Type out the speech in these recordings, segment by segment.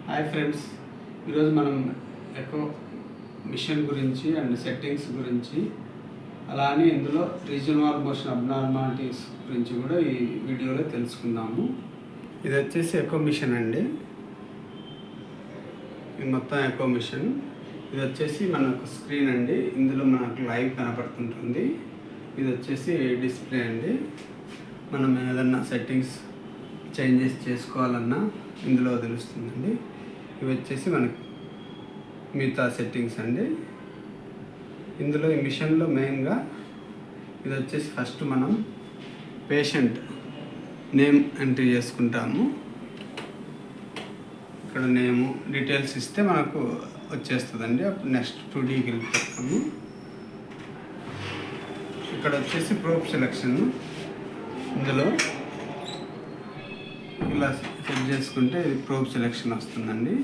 Hi friends, ఈరోజు మనం echo machine గురించి అండ్ సెట్టింగ్స్ గురించి అలానే ఇందులో రీజన్ వాల్ మోషన్ అబ్నార్మాలిటీస్ గురించి కూడా ఈ వీడియోలో తెలుసుకుందాము. ఇది వచ్చేసి ఎకో మిషన్ అండి. ఇది మొత్తం ఎకో మిషన్. ఇది వచ్చేసి మనకు స్క్రీన్ అండి. ఇందులో మనకు లైవ్ కనపడుతుంటుంది. ఇది వచ్చేసి డిస్ప్లే అండి. మనం ఏదన్నా సెట్టింగ్స్ చేంజెస్ చేసుకోవాలన్నా ఇందులో తెలుస్తుందండి. ఇవి వచ్చేసి మనకి మిగతా సెట్టింగ్స్ అండి. ఇందులో ఈ మిషన్లో మెయిన్గా ఇది వచ్చేసి ఫస్ట్ మనం పేషెంట్ నేమ్ ఎంట్రీ చేసుకుంటాము. ఇక్కడ నేము డీటెయిల్స్ ఇస్తే మనకు వచ్చేస్తుందండి. అప్పుడు నెక్స్ట్ 2Dకి వెళ్ళిపోతాము. ఇక్కడ వచ్చేసి ప్రోబ్ సెలెక్షన్. ఇందులో ఇలా సెట్ చేసుకుంటే ఇది ప్రోబ్ సెలెక్షన్ వస్తుందండి.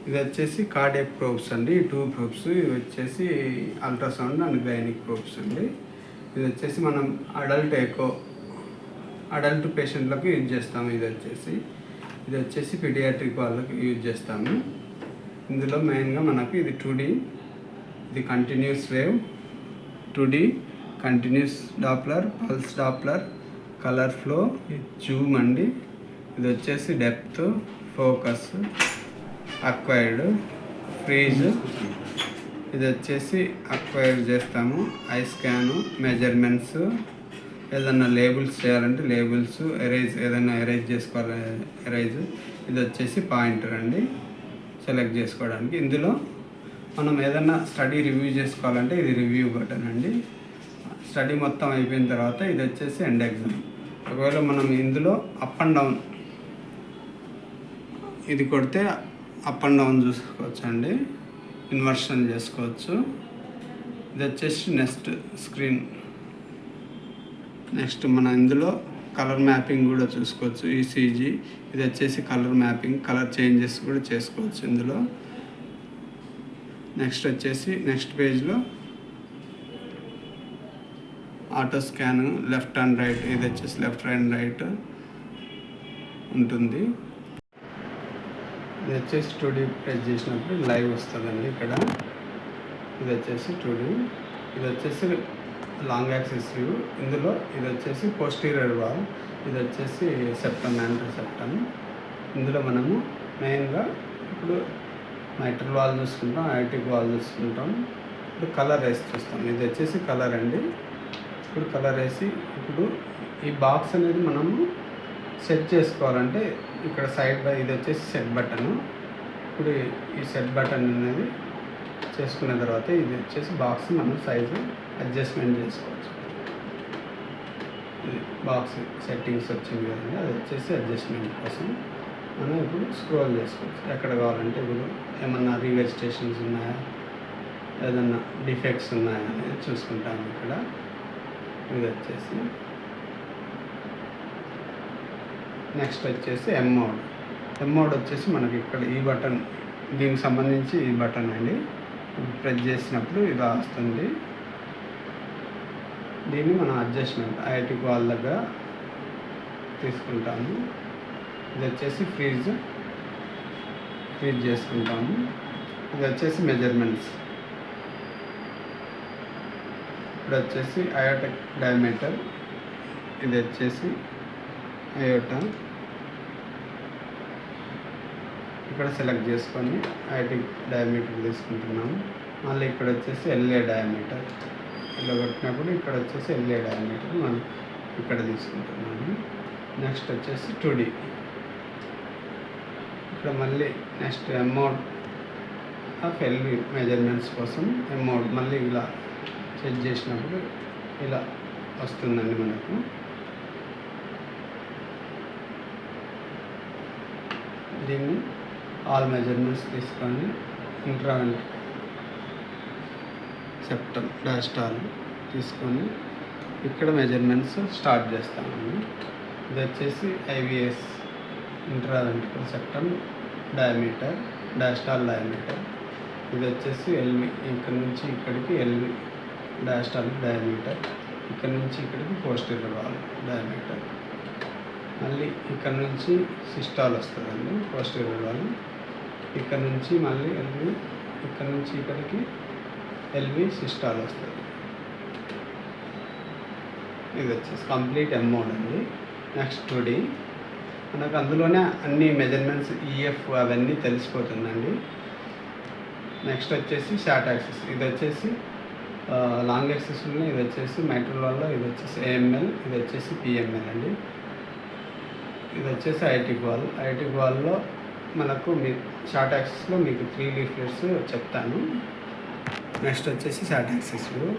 ఇది వచ్చేసి కార్డియాక్ ప్రోబ్స్ అండి. 2 ప్రోబ్స్. ఇవి వచ్చేసి అల్ట్రాసౌండ్ అండ్ గైనిక్ ప్రోబ్స్ అండి. ఇది వచ్చేసి మనం అడల్ట్ పేషెంట్లకు యూజ్ చేస్తాము. ఇది వచ్చేసి పీడియాట్రిక్ వాళ్ళకి యూజ్ చేస్తాము. ఇందులో మెయిన్గా మనకు ఇది 2D, ఇది continuous wave, 2D continuous Doppler, pulse Doppler, colour flow, Zoom అండి. ఇది వచ్చేసి డెప్త్, ఫోకస్, అక్వైర్డ్, ఫ్రీజ్. ఇది వచ్చేసి అక్వైర్ చేస్తాము. ఐ స్కాను, మెజర్మెంట్స్, ఏదన్నా లేబుల్స్ చేయాలంటే లేబుల్స్, ఏదైనా ఎరేజ్ చేసుకోవాలి ఎరేజ్. ఇది వచ్చేసి పాయింటర్ అండి, సెలెక్ట్ చేసుకోవడానికి. ఇందులో మనం ఏదైనా స్టడీ రివ్యూ చేసుకోవాలంటే ఇది రివ్యూ బటన్ అండి. స్టడీ మొత్తం అయిపోయిన తర్వాత ఇది వచ్చేసి ఎండ్ ఎగ్జామ్. ఒకవేళ మనం ఇందులో అప్ అండ్ డౌన్ ఇది కొడితే అప్ అండ్ డౌన్ చూసుకోవచ్చు అండి, ఇన్వర్షన్ చేసుకోవచ్చు. ఇది వచ్చేసి నెక్స్ట్ స్క్రీన్. నెక్స్ట్ మనం ఇందులో కలర్ మ్యాపింగ్ కూడా చూసుకోవచ్చు. ఈసీజీ. ఇది వచ్చేసి కలర్ మ్యాపింగ్, కలర్ చేంజెస్ కూడా చేసుకోవచ్చు ఇందులో. నెక్స్ట్ వచ్చేసి నెక్స్ట్ పేజ్లో auto scan, left and right. ఇది వచ్చేసి లెఫ్ట్ అండ్ రైట్ ఉంటుంది. ఇది వచ్చేసి 2D ప్రెస్ చేసినప్పుడు లైవ్ వస్తుందండి ఇక్కడ. ఇది వచ్చేసి 2D. ఇది వచ్చేసి లాంగ్ యాక్సిస్ వ్యూ. ఇందులో ఇది వచ్చేసి పోస్టీరియర్ వాల్, ఇది వచ్చేసి సెప్టమ్, యాంటర్ సెప్టమ్. ఇందులో మనము మెయిన్గా ఇప్పుడు మైట్రల్ వాల్ చూసుకుంటాం, ఐటిక్ వాల్ చూసుకుంటాం. ఇప్పుడు కలర్ వేసి చూస్తాం. ఇది వచ్చేసి కలర్ అండి. ఇప్పుడు కలర్ వేసి ఇప్పుడు ఈ బాక్స్ అనేది మనము సెట్ చేసుకోవాలంటే ఇక్కడ సైడ్ బై ఇది వచ్చేసి సెట్ బటన్. ఇప్పుడు ఈ సెట్ బటన్ అనేది చేసుకున్న తర్వాత ఇది వచ్చేసి బాక్స్ మనం సైజు అడ్జస్ట్మెంట్ చేసుకోవచ్చు. ఇది బాక్స్ సెట్టింగ్స్ వచ్చింది కదండి, అది వచ్చేసి అడ్జస్ట్మెంట్ కోసం మనం ఇప్పుడు స్క్రోల్ చేసుకోవచ్చు. ఎక్కడ కావాలంటే ఇప్పుడు ఏమన్నా రీవెజిటేషన్స్ ఉన్నాయా, ఏదన్నా డిఫెక్ట్స్ ఉన్నాయా అనేది చూసుకుంటాము ఇక్కడ. ఇది వచ్చేసి నెక్స్ట్ వచ్చేసి ఎం మోడ్ వచ్చేసి మనకి ఇక్కడ ఈ బటన్, దీనికి సంబంధించి ఈ బటన్ అండి. ప్రెస్ చేసినప్పుడు ఇలా వస్తుంది. దీన్ని మనం అడ్జస్ట్మెంట్ ఐటిక్ వాల్ దగ్గర తీసుకుంటాము. ఇది వచ్చేసి ఫ్రీజ్ చేసుకుంటాము. ఇది వచ్చేసి మెజర్మెంట్స్. ఇప్పుడు వచ్చేసి అయోటిక్ డయామీటర్. ఇది వచ్చేసి అయోటా. ఇక్కడ సెలెక్ట్ చేసుకొని ఐటిక్ డయామీటర్ తీసుకుంటున్నాము. మళ్ళీ ఇక్కడ వచ్చేసి ఎల్ఏ డయామీటర్. ఇలా కొట్టినప్పుడు ఇక్కడ వచ్చేసి ఎల్ఏ డయామీటర్ మనం ఇక్కడ తీసుకుంటున్నాము. నెక్స్ట్ వచ్చేసి 2D. ఇక్కడ మళ్ళీ next amount of LV measurements కోసం ఎమౌంట్ మళ్ళీ ఇలా సెట్ చేసినప్పుడు ఇలా వస్తుందండి మనకు. దీన్ని ఆల్ మెజర్మెంట్స్ తీసుకొని ఇంట్రావెంట్ సెప్టమ్ డాస్టాల్ తీసుకొని ఇక్కడ మెజర్మెంట్స్ స్టార్ట్ చేస్తామండి. ఇది వచ్చేసి ఐవిఎస్ ఇంట్రావెంట్రికల్ సెప్టమ్ డయామీటర్, డాస్టాల్ డయామీటర్. ఇది వచ్చేసి ఎల్వి, ఇక్కడ నుంచి ఇక్కడికి ఎల్వి డాస్టాల్ డయామీటర్. ఇక్కడ నుంచి ఇక్కడికి పోస్టీరియర్ వాల్ డయామీటర్. మళ్ళీ ఇక్కడ నుంచి సిస్టాల్ వస్తుందండి, పోస్టీరియర్ వాల్. ఇక్కడ నుంచి మళ్ళీ ఎల్వి, ఇక్కడ నుంచి ఇక్కడికి ఎల్వి సిస్టాల్ వస్తుంది. ఇది వచ్చేసి కంప్లీట్ మోడ్ అండి. నెక్స్ట్ 2D మనకు అందులోనే అన్ని మెజర్మెంట్స్ ఈఎఫ్ అవన్నీ తెలిసిపోతుందండి. నెక్స్ట్ వచ్చేసి షార్ట్ యాక్సిస్. ఇది వచ్చేసి లాంగ్ యాక్సిస్లో ఇది వచ్చేసి మైట్రల్ వాల్లో, ఇది వచ్చేసి ఏఎంఎల్, ఇది వచ్చేసి పిఎంఎల్ అండి. ఇది వచ్చేసి ఐటిక్ వాల్. ఐటిక్ వాల్లో మనకు మీ షార్ట్ యాక్సిస్లో మీకు 3 లీఫ్లెట్స్ చెప్తాను. నెక్స్ట్ వచ్చేసి short axis view.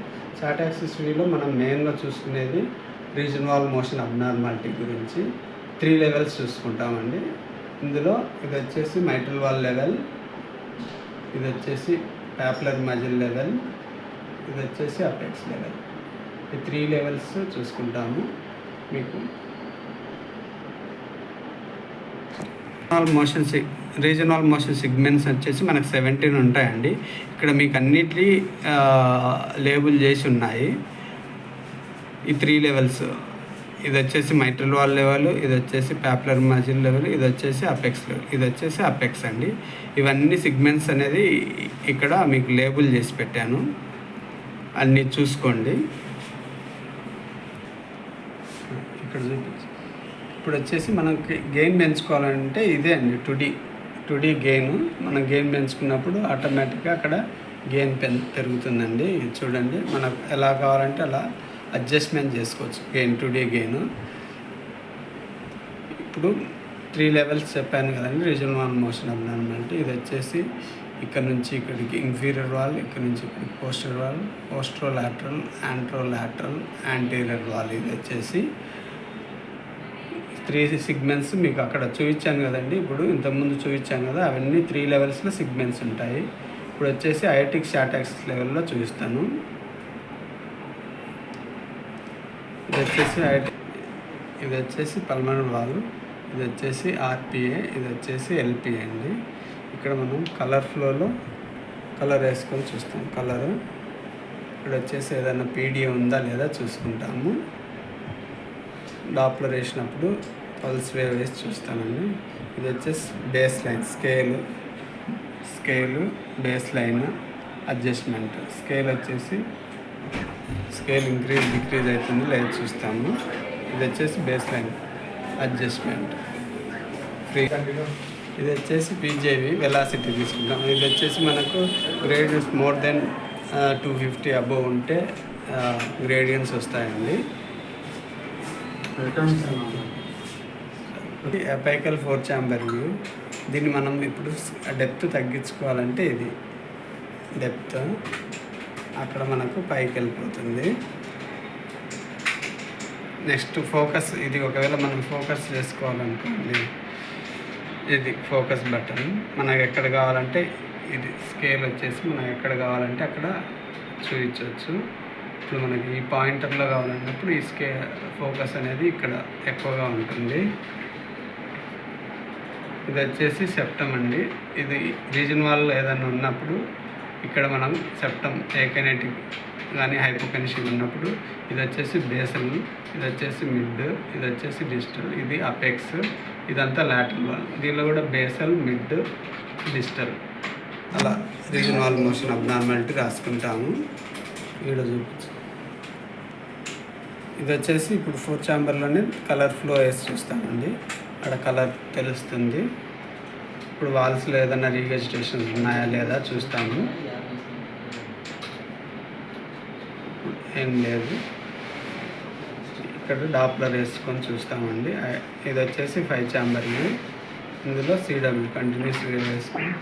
Short axis వ్యూలో మనం మెయిన్గా చూసుకునేది రీజన్ వాల్ మోషన్ అబ్నార్మాలిటీ గురించి 3 లెవెల్స్ చూసుకుంటామండి. ఇందులో ఇది వచ్చేసి మైట్రల్ వాల్ లెవెల్, ఇది వచ్చేసి పాపులర్ మజిల్ లెవెల్, ఇది వచ్చేసి అపెక్స్ లెవెల్. ఈ 3 లెవెల్స్ చూసుకుంటాము. మీకు రీజనల్ మోషన్ సిగ్మెంట్స్ వచ్చేసి మనకు 17 ఉంటాయండి. ఇక్కడ మీకు అన్నిటి లేబుల్ చేసి ఉన్నాయి. ఈ 3 లెవెల్స్, ఇది వచ్చేసి మైట్రల్ వాల్ లెవెల్, ఇది వచ్చేసి పాపులర్ మజిల్ లెవెల్, ఇది వచ్చేసి అపెక్స్ లెవెల్, ఇది వచ్చేసి అపెక్స్ అండి. ఇవన్నీ సిగ్మెంట్స్ అనేది ఇక్కడ మీకు లేబుల్ చేసి పెట్టాను, అన్నీ చూసుకోండి. ఇక్కడ చూపించి ఇప్పుడు వచ్చేసి మనకి గెయిన్ పెంచుకోవాలంటే ఇదే అండి 2D గెయిన్. మనం గెయిన్ పెంచుకున్నప్పుడు ఆటోమేటిక్గా అక్కడ గెయిన్ పెరుగుతుందండి. చూడండి, మనకు ఎలా కావాలంటే అలా అడ్జస్ట్మెంట్ చేసుకోవచ్చు గెయిన్, 2D గెయిన్. ఇప్పుడు 3 లెవెల్స్ చెప్పాను కదండి రీజనల్ వాల్ మోషన్ అబ్నార్మాలిటీ. ఇది వచ్చేసి ఇక్కడ నుంచి ఇక్కడికి ఇన్ఫీరియర్ వాల్, ఇక్కడ నుంచి ఇక్కడికి పోస్టీరియర్ వాల్, పోస్ట్రోలాటరల్, యాంట్రోలాటరల్, యాంటీరియర్ వాల్. ఇది వచ్చేసి 3 సిగ్మెంట్స్ మీకు అక్కడ చూపించాను కదండి. ఇప్పుడు ఇంతకుముందు చూపించాను కదా, అవన్నీ 3 లెవెల్స్లో సిగ్మెంట్స్ ఉంటాయి. ఇప్పుడు వచ్చేసి ఐటిక్ షార్ట్ యాక్సిస్ లెవెల్లో చూపిస్తాను. ఇది వచ్చేసి పల్మనరీ వాల్, ఇది వచ్చేసి ఆర్పిఏ, ఇది వచ్చేసి ఎల్పిఏ అండి. ఇక్కడ మనం కలర్ ఫ్లోలో కలర్ వేసుకొని చూస్తాం. కలరు ఇక్కడ వచ్చేసి ఏదైనా పీడిఏ ఉందా లేదా చూసుకుంటాము. డాప్లర్ వేసినప్పుడు పల్స్ వేవ్ వేసి చూస్తానండి. ఇది వచ్చేసి base line, scale base line adjustment. Scale వచ్చేసి స్కేల్ ఇంక్రీజ్ డిక్రీజ్ అవుతుంది లేదు చూస్తాము. ఇది వచ్చేసి బేస్ లైన్ అడ్జస్ట్మెంట్ ఫ్రీ. ఇది వచ్చేసి పీజేవి వెలాసిటీ తీసుకుంటాం. ఇది వచ్చేసి మనకు గ్రేడ్ మోర్ దెన్ 250 అబోవ్ ఉంటే గ్రేడియన్స్ వస్తాయండి. అపైకల్ 4 ఛాంబర్ వ్యూ. దీన్ని మనం ఇప్పుడు డెప్త్ తగ్గించుకోవాలంటే ఇది డెప్త్ అక్కడ మనకు పైకి వెళ్ళిపోతుంది. Next focus. ఇది ఒకవేళ మనం ఫోకస్ చేసుకోవాలనుకోండి, ఇది ఫోకస్ బటన్. మనకు ఎక్కడ కావాలంటే ఇది స్కేల్ వచ్చేసి మనకు ఎక్కడ కావాలంటే అక్కడ చూపించవచ్చు. ఇప్పుడు మనకి ఈ పాయింటర్లో కావాలన్నప్పుడు ఈ ఫోకస్ అనేది ఇక్కడ ఎక్కువగా ఉంటుంది. ఇది వచ్చేసి సెప్టమ్ అండి. ఇది రీజన్ వాల్ ఏదైనా ఉన్నప్పుడు ఇక్కడ మనం సెప్టమ్ ఏకైనెటిక్ కానీ హైపోకెన్షియల్ ఉన్నప్పుడు ఇది వచ్చేసి బేసల్, ఇది వచ్చేసి మిడ్, ఇది వచ్చేసి డిజిటల్, ఇది అపెక్స్, ఇదంతా లాటరల్ వాల్. దీనిలో కూడా బేసల్, మిడ్, డిజిటల్ అలా రీజన్ వాల్ మోషన్ అబ్నార్మాలిటీ రాసుకుంటాము. ఇక్కడ చూపించు. ఇది వచ్చేసి ఇప్పుడు 4 ఛాంబర్లోనే కలర్ ఫ్లో వేసి చూస్తామండి. అక్కడ కలర్ తెలుస్తుంది. ఇప్పుడు వాల్స్లో ఏదైనా రీవెజిటేషన్స్ ఉన్నాయా లేదా చూస్తాము. ఏం లేదు. ఇక్కడ డాప్లర్ వేసుకొని చూస్తామండి. ఇది వచ్చేసి 5 ఛాంబర్లు. ఇందులో సిడబ్ల్యూ కంటిన్యూస్ వేసుకొని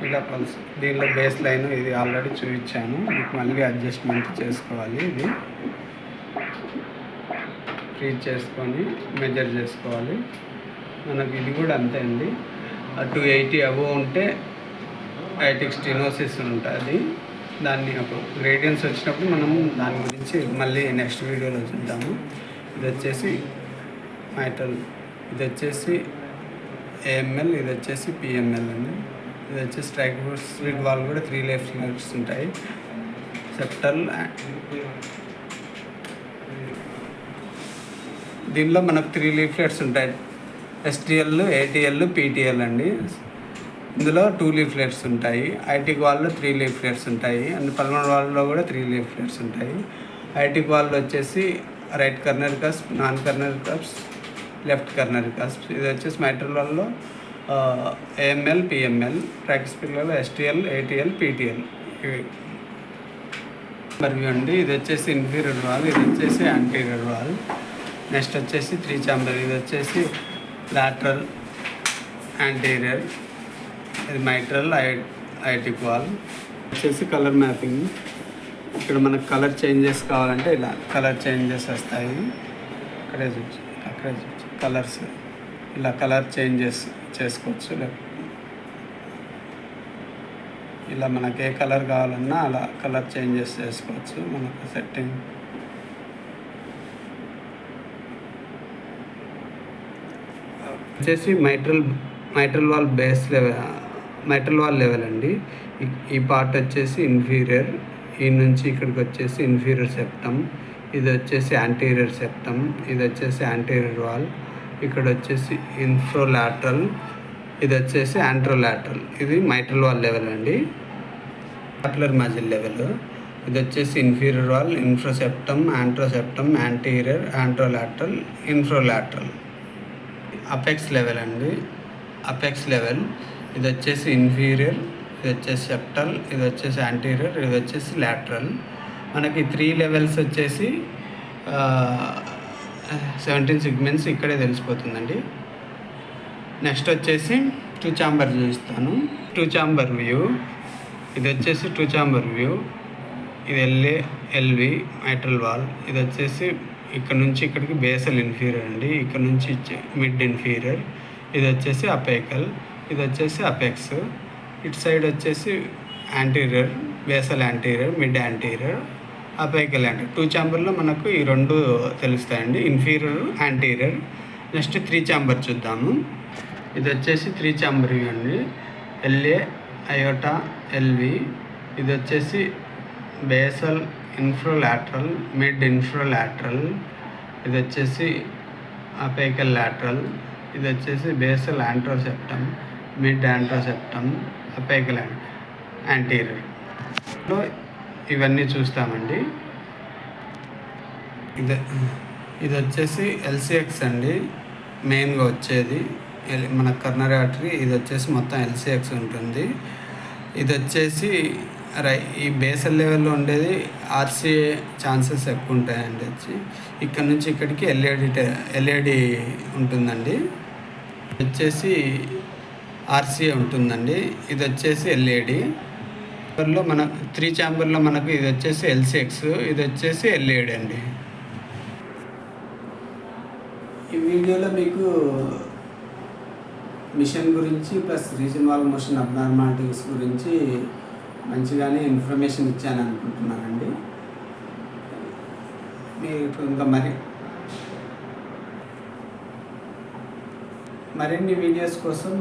ఇలా పల్స్. దీనిలో బేస్ లైన్ ఇది ఆల్రెడీ చూపించాను, మీకు మళ్ళీ అడ్జస్ట్మెంట్ చేసుకోవాలి. ఇది రీచ్ చేసుకొని మెజర్ చేసుకోవాలి. మనకి ఇది కూడా అంతే అండి. 280 అబోవ్ ఉంటే ఐటిక్ స్టెనోసిస్ ఉంటుంది. దాన్ని అప్పుడు గ్రేడియన్స్ వచ్చినప్పుడు మనం దాని గురించి మళ్ళీ నెక్స్ట్ వీడియోలో చూద్దాము. ఇది వచ్చేసి మైటల్, ఇది వచ్చేసి ఏఎంఎల్, ఇది వచ్చేసి పిఎంఎల్ అండి. ఇది వచ్చేసి ట్రైక్లోస్మిడ్ వాల్ కూడా 3 లెవెల్స్ ఉంటాయి. సెప్టల్ దీనిలో మనకు 3 లీఫ్లెట్స్ ఉంటాయి. ఎస్టీఎల్, ఏటీఎల్, పీటీఎల్ అండి. ఇందులో 2 లీఫ్లెట్స్ ఉంటాయి. ఐటీకి వాళ్ళలో 3 లీఫ్లెట్స్ ఉంటాయి. అండ్ పల్మనరీ వాళ్ళలో కూడా 3 లీఫ్లెట్స్ ఉంటాయి. ఐటీకి వాళ్ళు వచ్చేసి right coronary cusp, non coronary cusp, left coronary cusp. ఇది వచ్చేసి మైట్రల్ వాళ్ళలో ఏఎంఎల్, పిఎంఎల్. ప్రాక్టీస్ పిల్లలు ఎస్టీఎల్, ఏటీఎల్, పీటీఎల్. మరియు అండి ఇది వచ్చేసి ఇన్ఫీరియర్ వాల్, ఇది వచ్చేసి యాంటీరియర్ వాల్. నెక్స్ట్ వచ్చేసి 3 ఛాంబర్, ఇది వచ్చేసి లాటరల్, యాంటీరియర్. ఇది మైట్రల్, ఐటిక్ వాల్. వచ్చేసి కలర్ మ్యాపింగ్. ఇక్కడ మనకు కలర్ చేంజెస్ కావాలంటే ఇలా కలర్ చేంజెస్ వస్తాయి. అక్కడే చూసి అక్కడే చూసి కలర్స్ ఇలా కలర్ చేంజెస్ చేసుకోవచ్చు. ఇలా మనకి ఏ కలర్ కావాలన్నా అలా కలర్ చేంజెస్ చేసుకోవచ్చు. మనకు సెట్టింగ్ వచ్చేసి mitral wall base level, mitral wall level అండి. ఈ పార్ట్ వచ్చేసి ఇన్ఫీరియర్, ఈ నుంచి ఇక్కడికి వచ్చేసి ఇన్ఫీరియర్ సెప్టమ్. ఇది వచ్చేసి యాంటీరియర్ సెప్టమ్, ఇది వచ్చేసి యాంటీరియర్ వాల్. ఇక్కడ వచ్చేసి ఇన్ఫ్రోలాటరల్, ఇది వచ్చేసి యాంట్రోలాటరల్. ఇది మైట్రల్ వాల్ లెవెల్ అండి. Lateral muscle level. ఇది వచ్చేసి inferior wall, inferoseptum, anteroseptum, anterior, anterolateral, inferolateral. Apex level అండి. అపెక్స్ లెవెల్ ఇది వచ్చేసి ఇన్ఫీరియర్, ఇది వచ్చేసి సెప్టల్, ఇది వచ్చేసి యాంటీరియర్, ఇది వచ్చేసి లాటరల్. మనకి 3 లెవెల్స్ వచ్చేసి 17 సెగ్మెంట్స్ ఇక్కడే తెలిసిపోతుందండి. నెక్స్ట్ వచ్చేసి 2 ఛాంబర్ చూపిస్తాను. 2 ఛాంబర్ వ్యూ. ఇది వచ్చేసి 2 ఛాంబర్ వ్యూ. ఇది ఎల్వి మైట్రల్ వాల్. ఇది వచ్చేసి ఇక్కడ నుంచి ఇక్కడికి బేసల్ ఇన్ఫీరియర్ అండి. ఇక్కడ నుంచి మిడ్ ఇన్ఫీరియర్. ఇది వచ్చేసి అపేకల్, ఇది వచ్చేసి అపెక్స్. ఇటు సైడ్ వచ్చేసి anterior, basal anterior, mid anterior, apical anterior. 2 ఛాంబర్లో మనకు ఈ 2 తెలుస్తాయండి, ఇన్ఫీరియర్, యాంటీరియర్. నెక్స్ట్ 3 ఛాంబర్ చూద్దాము. ఇది వచ్చేసి 3 ఛాంబర్ వ్యూ అండి. LA, aorta, LV. ఇది వచ్చేసి బేసల్ ఇన్ఫ్రోలాటరల్, మిడ్ ఇన్ఫ్రోలాటరల్. ఇది వచ్చేసి అపేకల్ లాటరల్. ఇది వచ్చేసి బేసల్ యాంట్రోసెప్టమ్, మిడ్ యాంట్రోసెప్టమ్, అపేకల్ యాంటీరియర్. ఇవన్నీ చూస్తామండి. ఇది వచ్చేసి ఎల్సిఎక్స్ అండి, మెయిన్గా వచ్చేది మన కర్నరీ ఆర్టరీ. ఇది వచ్చేసి మొత్తం ఎల్సిఎక్స్ ఉంటుంది. ఇది వచ్చేసి ఈ బేసల్ లెవెల్లో ఉండేది ఆర్సిఏ ఛాన్సెస్ ఎక్కువ ఉంటాయండి. వచ్చి ఇక్కడ నుంచి ఇక్కడికి ఎల్ఏడి ఉంటుందండి. వచ్చేసి ఆర్సిఏ ఉంటుందండి. ఇది వచ్చేసి ఎల్ఏడి. మన 3 ఛాంబర్లో మనకు ఇది వచ్చేసి ఎల్సిఎక్స్, ఇది వచ్చేసి ఎల్ఏడి అండి. ఈ వీడియోలో మీకు మిషన్ గురించి plus reason wall motion abnormalities గురించి మంచిగానే ఇన్ఫర్మేషన్ ఇచ్చాను అనుకుంటున్నానండి. మీకు ఇంకా మరిన్ని వీడియోస్ కోసం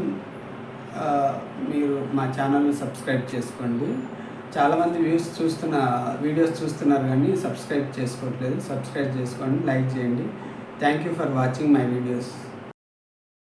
మీరు మా ఛానల్ని సబ్స్క్రైబ్ చేసుకోండి. చాలామంది వీడియోస్ చూస్తున్నారు కానీ సబ్స్క్రైబ్ చేసుకోవట్లేదు. సబ్స్క్రైబ్ చేసుకోండి, లైక్ చేయండి. Thank you for watching my videos.